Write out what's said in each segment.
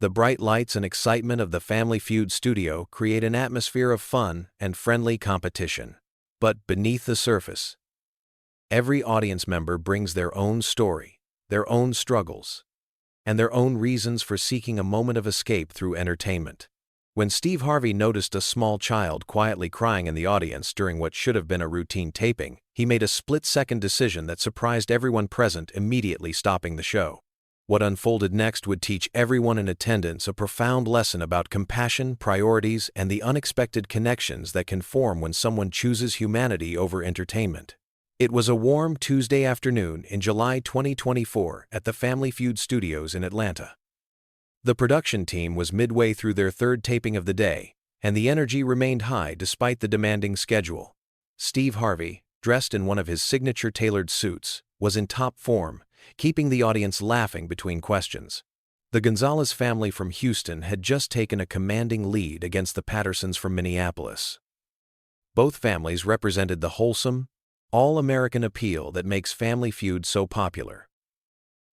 The bright lights and excitement of the Family Feud studio create an atmosphere of fun and friendly competition. But beneath the surface, every audience member brings their own story, their own struggles, and their own reasons for seeking a moment of escape through entertainment. When Steve Harvey noticed a small child quietly crying in the audience during what should have been a routine taping, he made a split-second decision that surprised everyone present, immediately stopping the show. What unfolded next would teach everyone in attendance a profound lesson about compassion, priorities, and the unexpected connections that can form when someone chooses humanity over entertainment. It was a warm Tuesday afternoon in July 2024 at the Family Feud studios in Atlanta. The production team was midway through their third taping of the day, and the energy remained high despite the demanding schedule. Steve Harvey, dressed in one of his signature tailored suits, was in top form, keeping the audience laughing between questions. The Gonzalez family from Houston had just taken a commanding lead against the Pattersons from Minneapolis. Both families represented the wholesome, all-American appeal that makes Family Feud so popular.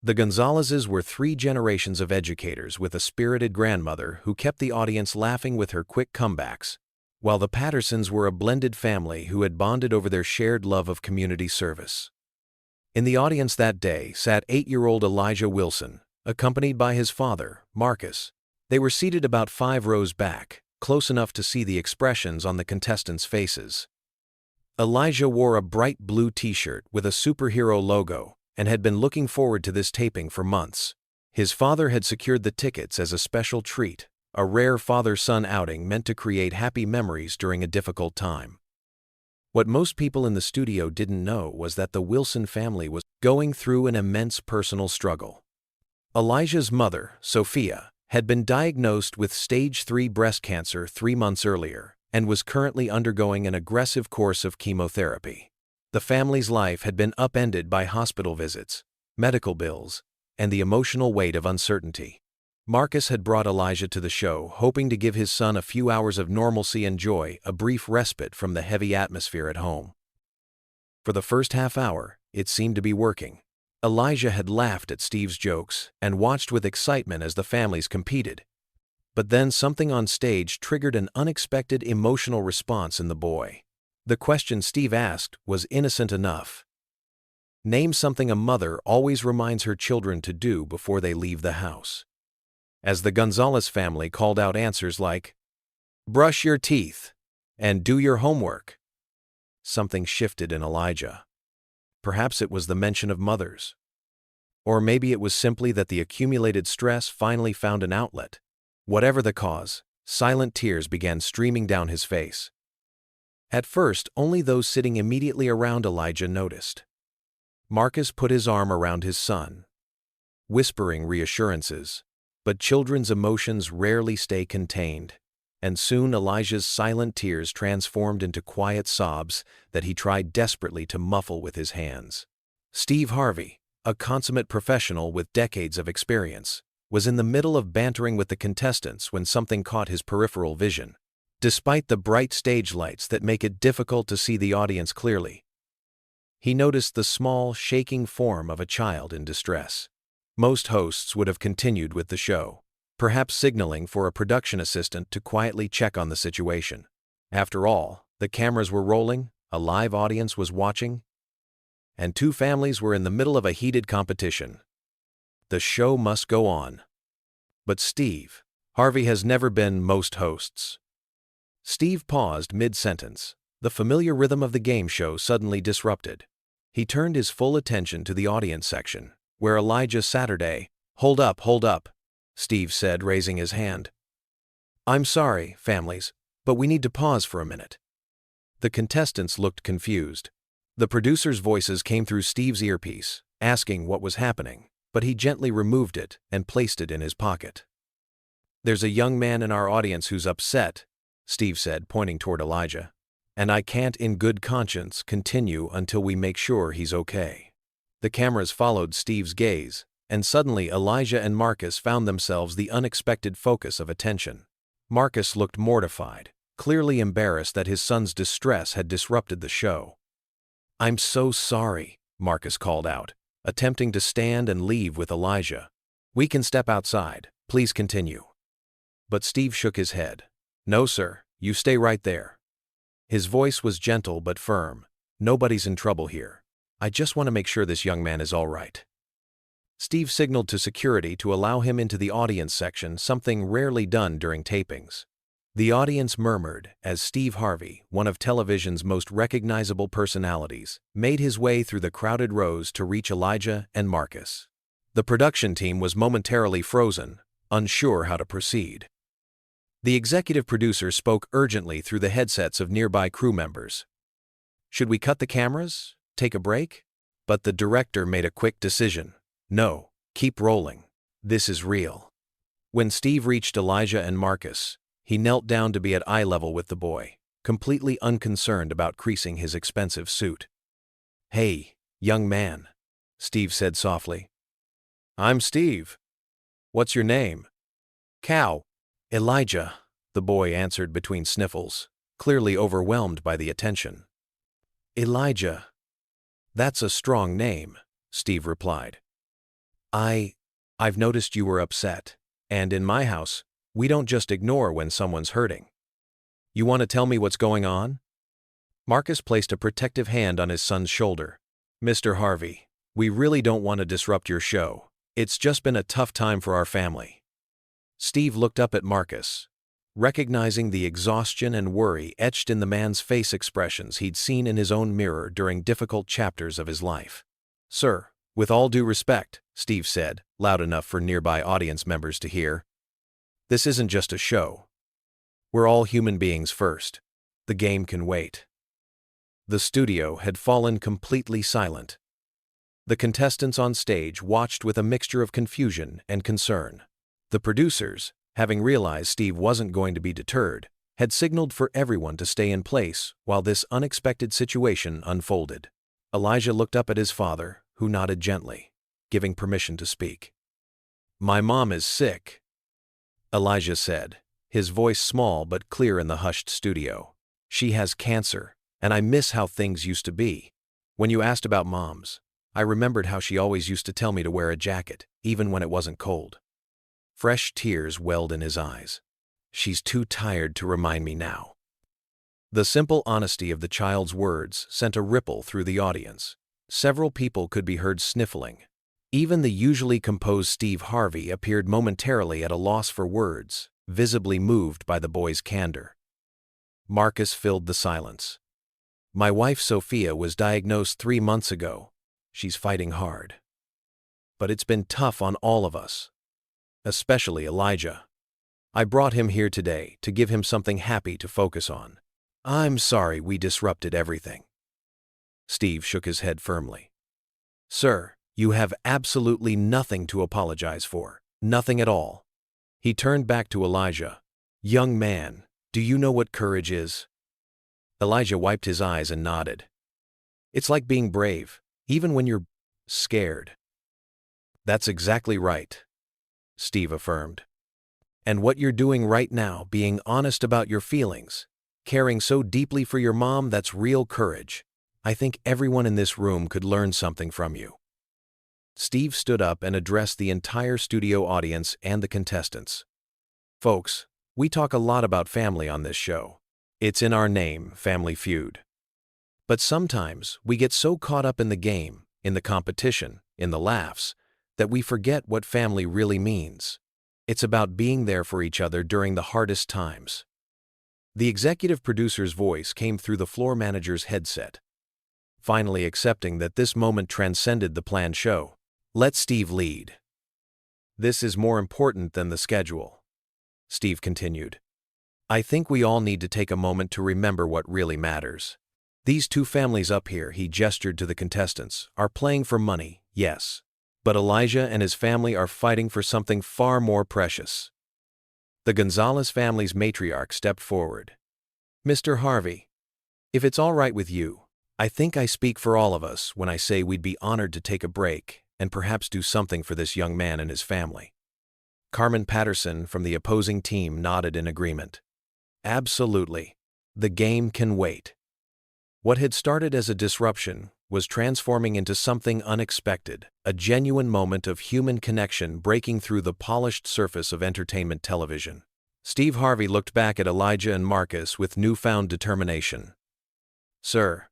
The Gonzalezes were 3 generations of educators with a spirited grandmother who kept the audience laughing with her quick comebacks, while the Pattersons were a blended family who had bonded over their shared love of community service. In the audience that day sat 8-year-old Elijah Wilson, accompanied by his father, Marcus. They were seated about 5 rows back, close enough to see the expressions on the contestants' faces. Elijah wore a bright blue t-shirt with a superhero logo and had been looking forward to this taping for months. His father had secured the tickets as a special treat, a rare father-son outing meant to create happy memories during a difficult time. What most people in the studio didn't know was that the Wilson family was going through an immense personal struggle. Elijah's mother, Sophia, had been diagnosed with stage 3 breast cancer 3 months earlier and was currently undergoing an aggressive course of chemotherapy. The family's life had been upended by hospital visits, medical bills, and the emotional weight of uncertainty. Marcus had brought Elijah to the show, hoping to give his son a few hours of normalcy and joy, a brief respite from the heavy atmosphere at home. For the first half hour, it seemed to be working. Elijah had laughed at Steve's jokes and watched with excitement as the families competed. But then something on stage triggered an unexpected emotional response in the boy. The question Steve asked was innocent enough. Name something a mother always reminds her children to do before they leave the house. As the Gonzalez family called out answers like, "Brush your teeth," and "Do your homework," something shifted in Elijah. Perhaps it was the mention of mothers. Or maybe it was simply that the accumulated stress finally found an outlet. Whatever the cause, silent tears began streaming down his face. At first, only those sitting immediately around Elijah noticed. Marcus put his arm around his son, whispering reassurances. But children's emotions rarely stay contained, and soon Elijah's silent tears transformed into quiet sobs that he tried desperately to muffle with his hands. Steve Harvey, a consummate professional with decades of experience, was in the middle of bantering with the contestants when something caught his peripheral vision. Despite the bright stage lights that make it difficult to see the audience clearly, he noticed the small, shaking form of a child in distress. Most hosts would have continued with the show, perhaps signaling for a production assistant to quietly check on the situation. After all, the cameras were rolling, a live audience was watching, and 2 families were in the middle of a heated competition. The show must go on. But Steve Harvey has never been most hosts. Steve paused mid-sentence. The familiar rhythm of the game show suddenly disrupted. He turned his full attention to the audience section, where Elijah Saturday. "Hold up," Steve said, raising his hand. "I'm sorry, families, but we need to pause for a minute." The contestants looked confused. The producers' voices came through Steve's earpiece, asking what was happening, but he gently removed it and placed it in his pocket. "There's a young man in our audience who's upset," Steve said, pointing toward Elijah, "and I can't in good conscience continue until we make sure he's okay." The cameras followed Steve's gaze, and suddenly Elijah and Marcus found themselves the unexpected focus of attention. Marcus looked mortified, clearly embarrassed that his son's distress had disrupted the show. "I'm so sorry," Marcus called out, attempting to stand and leave with Elijah. "We can step outside," Please continue. But Steve shook his head. No, sir, you stay right there. His voice was gentle but firm. Nobody's in trouble here. I just want to make sure this young man is all right. Steve signaled to security to allow him into the audience section, something rarely done during tapings. The audience murmured as Steve Harvey, one of television's most recognizable personalities, made his way through the crowded rows to reach Elijah and Marcus. The production team was momentarily frozen, unsure how to proceed. The executive producer spoke urgently through the headsets of nearby crew members. Should we cut the cameras? Take a break? But the director made a quick decision. No, keep rolling. This is real. When Steve reached Elijah and Marcus, he knelt down to be at eye level with the boy, completely unconcerned about creasing his expensive suit. Hey, young man, Steve said softly. I'm Steve. What's your name? Cow. Elijah, the boy answered between sniffles, clearly overwhelmed by the attention. Elijah. That's a strong name, Steve replied. I've noticed you were upset, and in my house, we don't just ignore when someone's hurting. You want to tell me what's going on? Marcus placed a protective hand on his son's shoulder. Mr. Harvey, we really don't want to disrupt your show. It's just been a tough time for our family. Steve looked up at Marcus, recognizing the exhaustion and worry etched in the man's face expressions he'd seen in his own mirror during difficult chapters of his life. Sir, with all due respect, Steve said, loud enough for nearby audience members to hear. This isn't just a show. We're all human beings first. The game can wait. The studio had fallen completely silent. The contestants on stage watched with a mixture of confusion and concern. The producers, having realized Steve wasn't going to be deterred, had signaled for everyone to stay in place while this unexpected situation unfolded. Elijah looked up at his father, who nodded gently, giving permission to speak. My mom is sick, Elijah said, his voice small but clear in the hushed studio. She has cancer, and I miss how things used to be. When you asked about moms, I remembered how she always used to tell me to wear a jacket, even when it wasn't cold. Fresh tears welled in his eyes. She's too tired to remind me now. The simple honesty of the child's words sent a ripple through the audience. Several people could be heard sniffling. Even the usually composed Steve Harvey appeared momentarily at a loss for words, visibly moved by the boy's candor. Marcus filled the silence. My wife Sophia was diagnosed 3 months ago. She's fighting hard. But it's been tough on all of us, especially Elijah. I brought him here today to give him something happy to focus on. I'm sorry we disrupted everything. Steve shook his head firmly. Sir, you have absolutely nothing to apologize for, nothing at all. He turned back to Elijah. Young man, do you know what courage is? Elijah wiped his eyes and nodded. It's like being brave, even when you're scared. That's exactly right, Steve affirmed. And what you're doing right now, being honest about your feelings, caring so deeply for your mom, that's real courage. I think everyone in this room could learn something from you. Steve stood up and addressed the entire studio audience and the contestants. Folks, we talk a lot about family on this show. It's in our name, Family Feud. But sometimes we get so caught up in the game, in the competition, in the laughs, that we forget what family really means. It's about being there for each other during the hardest times. The executive producer's voice came through the floor manager's headset, finally accepting that this moment transcended the planned show. Let Steve lead. This is more important than the schedule, Steve continued. I think we all need to take a moment to remember what really matters. These two families up here, he gestured to the contestants, are playing for money, yes. But Elijah and his family are fighting for something far more precious. The Gonzalez family's matriarch stepped forward. Mr. Harvey, if it's all right with you, I think I speak for all of us when I say we'd be honored to take a break and perhaps do something for this young man and his family. Carmen Patterson from the opposing team nodded in agreement. Absolutely. The game can wait. What had started as a disruption was transforming into something unexpected, a genuine moment of human connection breaking through the polished surface of entertainment television. Steve Harvey looked back at Elijah and Marcus with newfound determination. "Sir,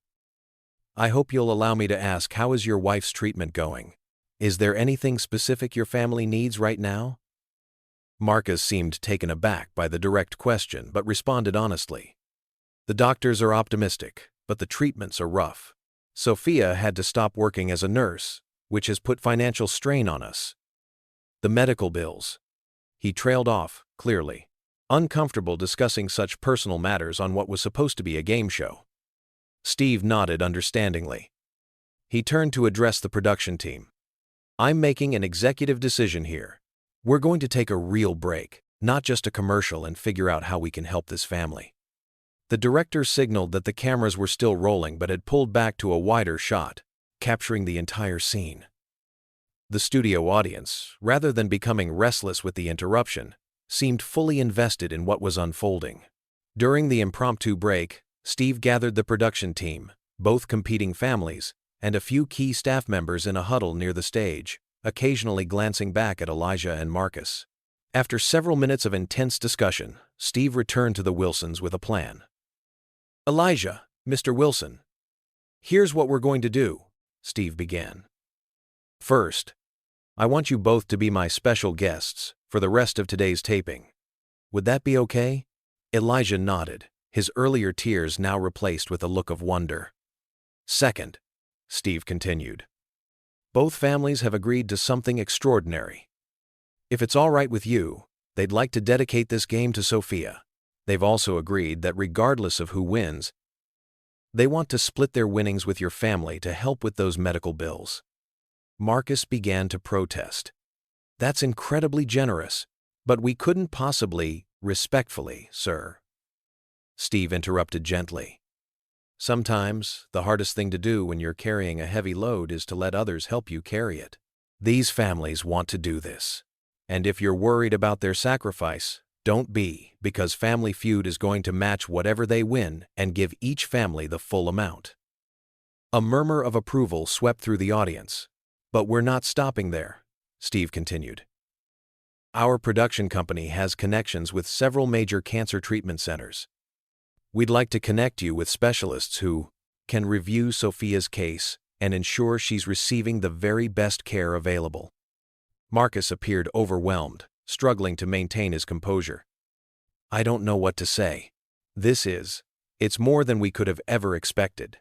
I hope you'll allow me to ask, how is your wife's treatment going? Is there anything specific your family needs right now?" Marcus seemed taken aback by the direct question but responded honestly. "The doctors are optimistic, but the treatments are rough. Sophia had to stop working as a nurse, which has put financial strain on us. The medical bills." He trailed off, clearly uncomfortable discussing such personal matters on what was supposed to be a game show. Steve nodded understandingly. He turned to address the production team. "I'm making an executive decision here. We're going to take a real break, not just a commercial, and figure out how we can help this family." The director signaled that the cameras were still rolling but had pulled back to a wider shot, capturing the entire scene. The studio audience, rather than becoming restless with the interruption, seemed fully invested in what was unfolding. During the impromptu break, Steve gathered the production team, both competing families, and a few key staff members in a huddle near the stage, occasionally glancing back at Elijah and Marcus. After several minutes of intense discussion, Steve returned to the Wilsons with a plan. "Elijah, Mr. Wilson, here's what we're going to do," Steve began. "First, I want you both to be my special guests for the rest of today's taping. Would that be okay?" Elijah nodded, his earlier tears now replaced with a look of wonder. "Second," Steve continued, "both families have agreed to something extraordinary. If it's all right with you, they'd like to dedicate this game to Sophia. They've also agreed that regardless of who wins, they want to split their winnings with your family to help with those medical bills." Marcus began to protest. "That's incredibly generous, but we couldn't possibly." "Respectfully, sir," Steve interrupted gently. "Sometimes the hardest thing to do when you're carrying a heavy load is to let others help you carry it. These families want to do this. And if you're worried about their sacrifice, don't be, because Family Feud is going to match whatever they win and give each family the full amount." A murmur of approval swept through the audience. "But we're not stopping there," Steve continued. "Our production company has connections with several major cancer treatment centers. We'd like to connect you with specialists who can review Sophia's case and ensure she's receiving the very best care available." Marcus appeared overwhelmed, struggling to maintain his composure. "I don't know what to say. It's more than we could have ever expected."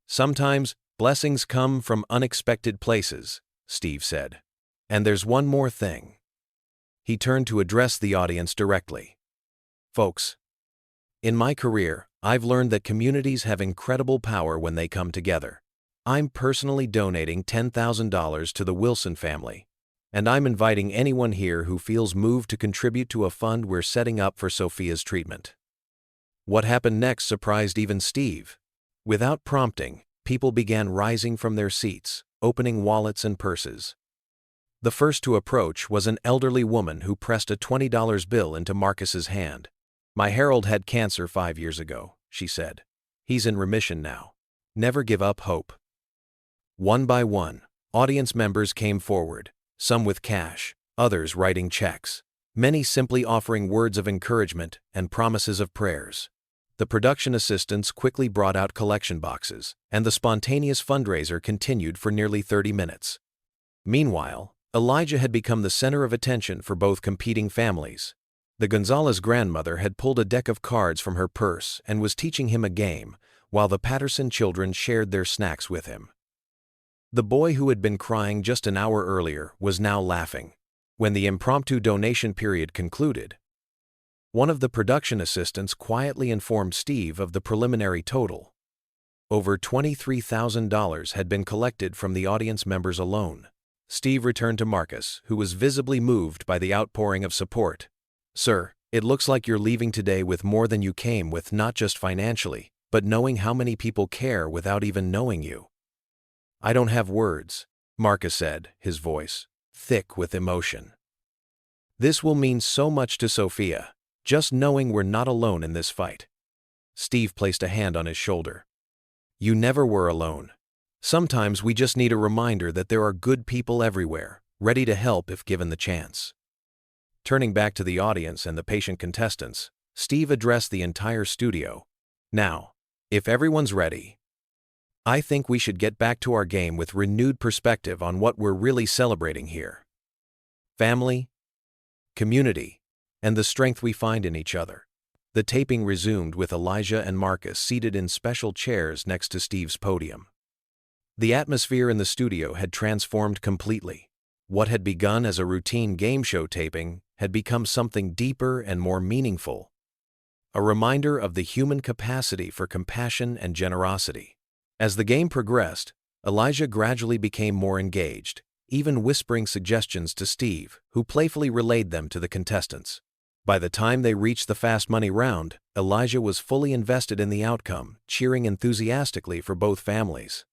"Sometimes blessings come from unexpected places," Steve said. "And there's one more thing." He turned to address the audience directly. "Folks, in my career, I've learned that communities have incredible power when they come together. I'm personally donating $10,000 to the Wilson family, and I'm inviting anyone here who feels moved to contribute to a fund we're setting up for Sophia's treatment." What happened next surprised even Steve. Without prompting, people began rising from their seats, opening wallets and purses. The first to approach was an elderly woman who pressed a $20 bill into Marcus's hand. "My Harold had cancer 5 years ago," she said. "He's in remission now. Never give up hope." One by one, audience members came forward, some with cash, others writing checks, many simply offering words of encouragement and promises of prayers. The production assistants quickly brought out collection boxes, and the spontaneous fundraiser continued for nearly 30 minutes. Meanwhile, Elijah had become the center of attention for both competing families. The Gonzalez grandmother had pulled a deck of cards from her purse and was teaching him a game, while the Patterson children shared their snacks with him. The boy who had been crying just an hour earlier was now laughing. When the impromptu donation period concluded, one of the production assistants quietly informed Steve of the preliminary total. Over $23,000 had been collected from the audience members alone. Steve returned to Marcus, who was visibly moved by the outpouring of support. "Sir, it looks like you're leaving today with more than you came with, not just financially, but knowing how many people care without even knowing you." "I don't have words," Marcus said, his voice thick with emotion. "This will mean so much to Sophia, just knowing we're not alone in this fight." Steve placed a hand on his shoulder. "You never were alone. Sometimes we just need a reminder that there are good people everywhere, ready to help if given the chance. Turning back to the audience and the patient contestants, Steve addressed the entire studio. Now, if everyone's ready, I think we should get back to our game with renewed perspective on what we're really celebrating here. Family, community, and the strength we find in each other. The taping resumed with Elijah and Marcus seated in special chairs next to Steve's podium. The atmosphere in the studio had transformed completely. What had begun as a routine game show taping had become something deeper and more meaningful. A reminder of the human capacity for compassion and generosity. As the game progressed, Elijah gradually became more engaged, even whispering suggestions to Steve, who playfully relayed them to the contestants. By the time they reached the fast money round, Elijah was fully invested in the outcome, cheering enthusiastically for both families.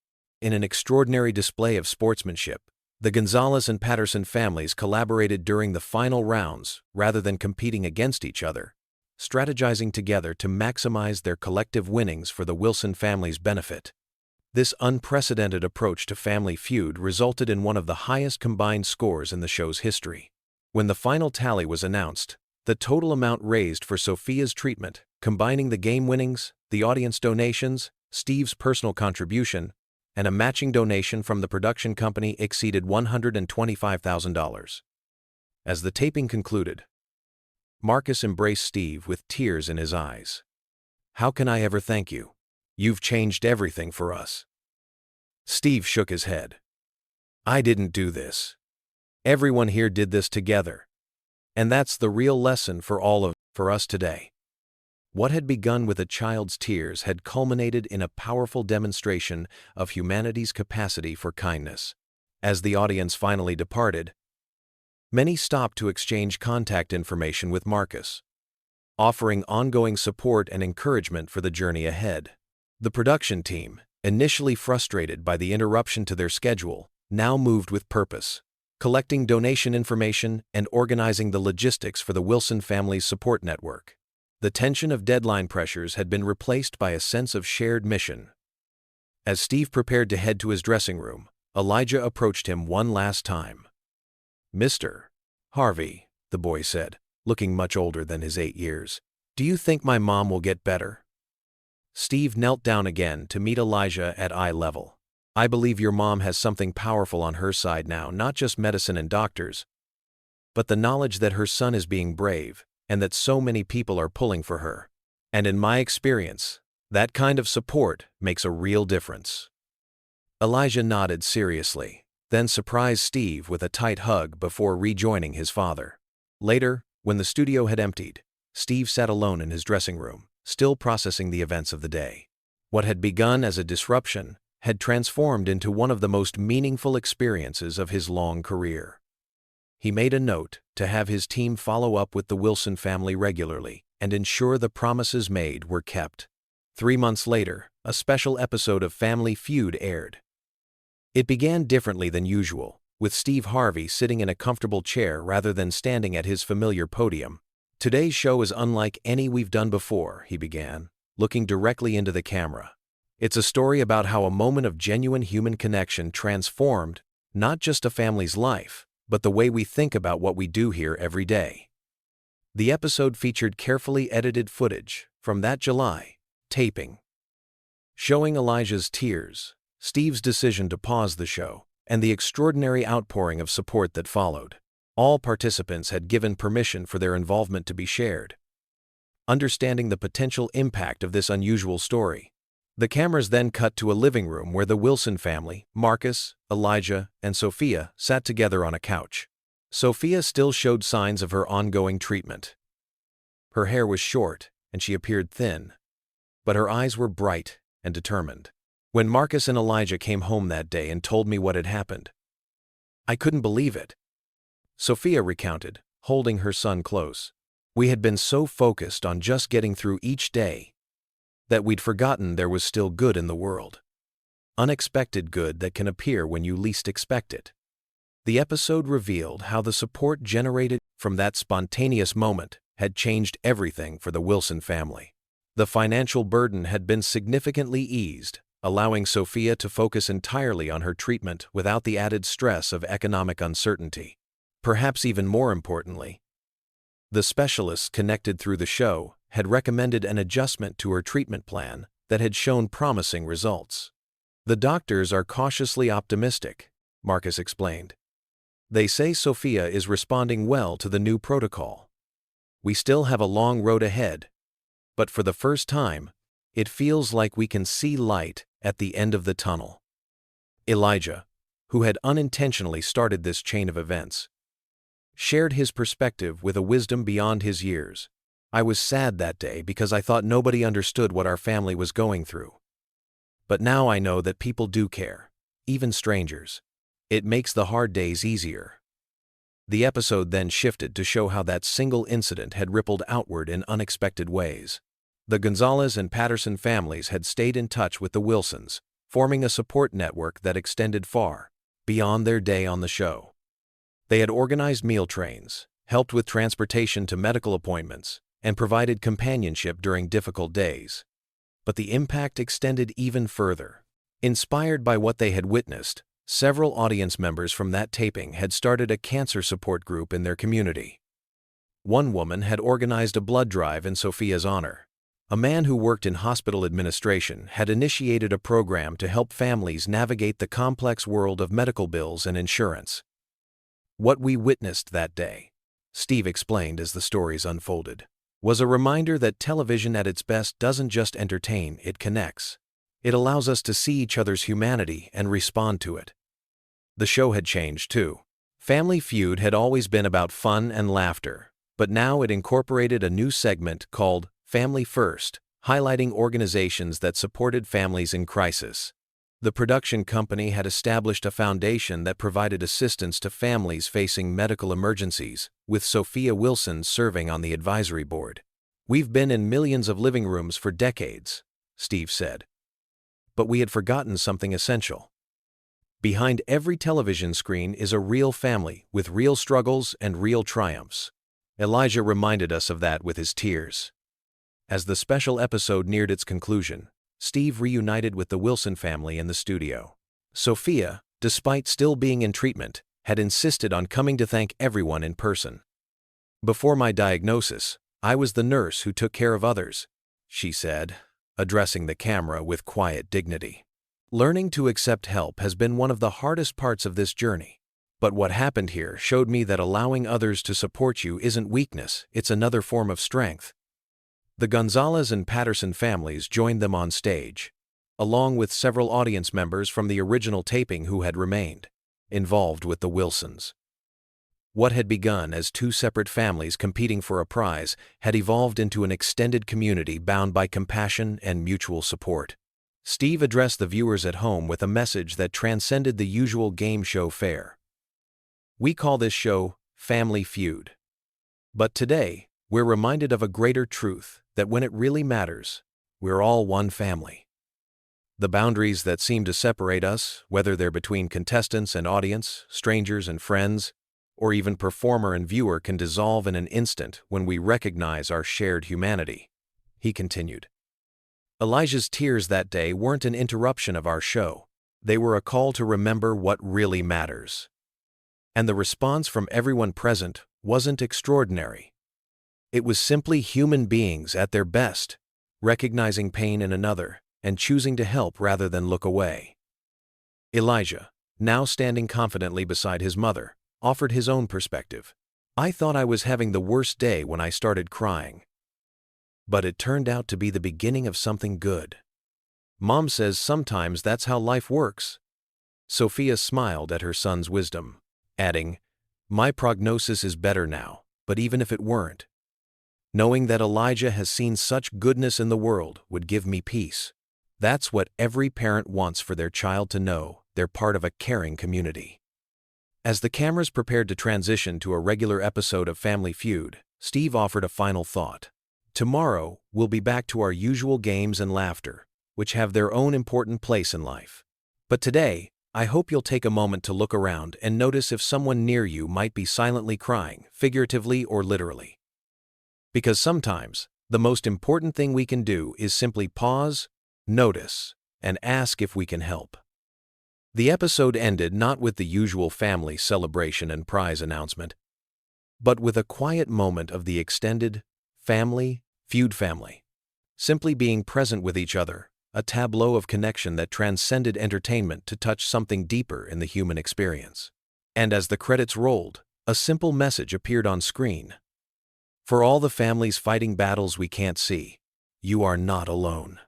In an extraordinary display of sportsmanship, the Gonzalez and Patterson families collaborated during the final rounds rather than competing against each other, strategizing together to maximize their collective winnings for the Wilson family's benefit. This unprecedented approach to Family Feud resulted in one of the highest combined scores in the show's history. When the final tally was announced, the total amount raised for Sophia's treatment, combining the game winnings, the audience donations, Steve's personal contribution, and a matching donation from the production company exceeded $125,000. As the taping concluded, Marcus embraced Steve with tears in his eyes. "How can I ever thank you? You've changed everything for us." Steve shook his head. "I didn't do this. Everyone here did this together. And that's the real lesson for us today." What had begun with a child's tears had culminated in a powerful demonstration of humanity's capacity for kindness. As the audience finally departed, many stopped to exchange contact information with Marcus, offering ongoing support and encouragement for the journey ahead. The production team, initially frustrated by the interruption to their schedule, now moved with purpose, collecting donation information and organizing the logistics for the Wilson family's support network. The tension of deadline pressures had been replaced by a sense of shared mission. As Steve prepared to head to his dressing room, Elijah approached him one last time. "Mr. Harvey," the boy said, looking much older than his 8 years, "do you think my mom will get better?" Steve knelt down again to meet Elijah at eye level. "I believe your mom has something powerful on her side now, not just medicine and doctors, but the knowledge that her son is being brave, and that so many people are pulling for her. And in my experience, that kind of support makes a real difference." Elijah nodded seriously, then surprised Steve with a tight hug before rejoining his father. Later, when the studio had emptied, Steve sat alone in his dressing room, still processing the events of the day. What had begun as a disruption had transformed into one of the most meaningful experiences of his long career. He made a note to have his team follow up with the Wilson family regularly and ensure the promises made were kept. 3 months later, a special episode of Family Feud aired. It began differently than usual, with Steve Harvey sitting in a comfortable chair rather than standing at his familiar podium. "Today's show is unlike any we've done before," he began, looking directly into the camera. "It's a story about how a moment of genuine human connection transformed not just a family's life, but the way we think about what we do here every day." The episode featured carefully edited footage from that July taping, showing Elijah's tears, Steve's decision to pause the show, and the extraordinary outpouring of support that followed. All participants had given permission for their involvement to be shared. Understanding the potential impact of this unusual story, the cameras then cut to a living room where the Wilson family, Marcus, Elijah, and Sophia, sat together on a couch. Sophia still showed signs of her ongoing treatment. Her hair was short, and she appeared thin, but her eyes were bright and determined. "When Marcus and Elijah came home that day and told me what had happened, I couldn't believe it," Sophia recounted, holding her son close. "We had been so focused on just getting through each day that we'd forgotten there was still good in the world. Unexpected good that can appear when you least expect it." The episode revealed how the support generated from that spontaneous moment had changed everything for the Wilson family. The financial burden had been significantly eased, allowing Sophia to focus entirely on her treatment without the added stress of economic uncertainty. Perhaps even more importantly, the specialists connected through the show had recommended an adjustment to her treatment plan that had shown promising results. The doctors are cautiously optimistic, Marcus explained. They say Sophia is responding well to the new protocol. We still have a long road ahead, but for the first time, it feels like we can see light at the end of the tunnel. Elijah, who had unintentionally started this chain of events, shared his perspective with a wisdom beyond his years. I was sad that day because I thought nobody understood what our family was going through. But now I know that people do care, even strangers. It makes the hard days easier. The episode then shifted to show how that single incident had rippled outward in unexpected ways. The Gonzalez and Patterson families had stayed in touch with the Wilsons, forming a support network that extended far beyond their day on the show. They had organized meal trains, helped with transportation to medical appointments, and provided companionship during difficult days. But the impact extended even further. Inspired by what they had witnessed, several audience members from that taping had started a cancer support group in their community. One woman had organized a blood drive in Sophia's honor. A man who worked in hospital administration had initiated a program to help families navigate the complex world of medical bills and insurance. What we witnessed that day, Steve explained as the stories unfolded, was a reminder that television at its best doesn't just entertain, it connects. It allows us to see each other's humanity and respond to it. The show had changed too. Family Feud had always been about fun and laughter, but now it incorporated a new segment called Family First, highlighting organizations that supported families in crisis. The production company had established a foundation that provided assistance to families facing medical emergencies, with Sophia Wilson serving on the advisory board. We've been in millions of living rooms for decades, Steve said. But we had forgotten something essential. Behind every television screen is a real family with real struggles and real triumphs. Elijah reminded us of that with his tears. As the special episode neared its conclusion, Steve reunited with the Wilson family in the studio. Sophia, despite still being in treatment, had insisted on coming to thank everyone in person. Before my diagnosis, I was the nurse who took care of others, she said, addressing the camera with quiet dignity. Learning to accept help has been one of the hardest parts of this journey. But what happened here showed me that allowing others to support you isn't weakness, it's another form of strength. The Gonzalez and Patterson families joined them on stage, along with several audience members from the original taping who had remained involved with the Wilsons. What had begun as two separate families competing for a prize had evolved into an extended community bound by compassion and mutual support. Steve addressed the viewers at home with a message that transcended the usual game show fare. We call this show Family Feud. But today, we're reminded of a greater truth, that when it really matters, we're all one family. The boundaries that seem to separate us, whether they're between contestants and audience, strangers and friends, or even performer and viewer, can dissolve in an instant when we recognize our shared humanity, he continued. Elijah's tears that day weren't an interruption of our show. They were a call to remember what really matters. And the response from everyone present wasn't extraordinary. It was simply human beings at their best, recognizing pain in another and choosing to help rather than look away. Elijah, now standing confidently beside his mother, offered his own perspective. I thought I was having the worst day when I started crying. But it turned out to be the beginning of something good. Mom says sometimes that's how life works. Sophia smiled at her son's wisdom, adding, my prognosis is better now, but even if it weren't, knowing that Elijah has seen such goodness in the world would give me peace. That's what every parent wants for their child to know, they're part of a caring community. As the cameras prepared to transition to a regular episode of Family Feud, Steve offered a final thought. Tomorrow, we'll be back to our usual games and laughter, which have their own important place in life. But today, I hope you'll take a moment to look around and notice if someone near you might be silently crying, figuratively or literally. Because sometimes, the most important thing we can do is simply pause, notice, and ask if we can help. The episode ended not with the usual family celebration and prize announcement, but with a quiet moment of the extended Feud family. Simply being present with each other, a tableau of connection that transcended entertainment to touch something deeper in the human experience. And as the credits rolled, a simple message appeared on screen. For all the families fighting battles we can't see, you are not alone.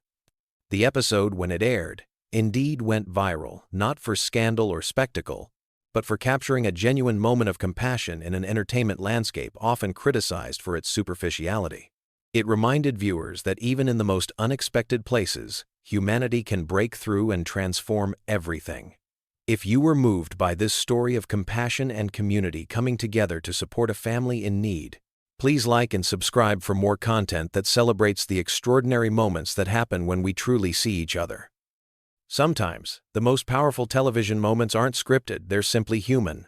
The episode, when it aired, indeed went viral, not for scandal or spectacle, but for capturing a genuine moment of compassion in an entertainment landscape often criticized for its superficiality. It reminded viewers that even in the most unexpected places, humanity can break through and transform everything. If you were moved by this story of compassion and community coming together to support a family in need, please like and subscribe for more content that celebrates the extraordinary moments that happen when we truly see each other. Sometimes, the most powerful television moments aren't scripted, they're simply human,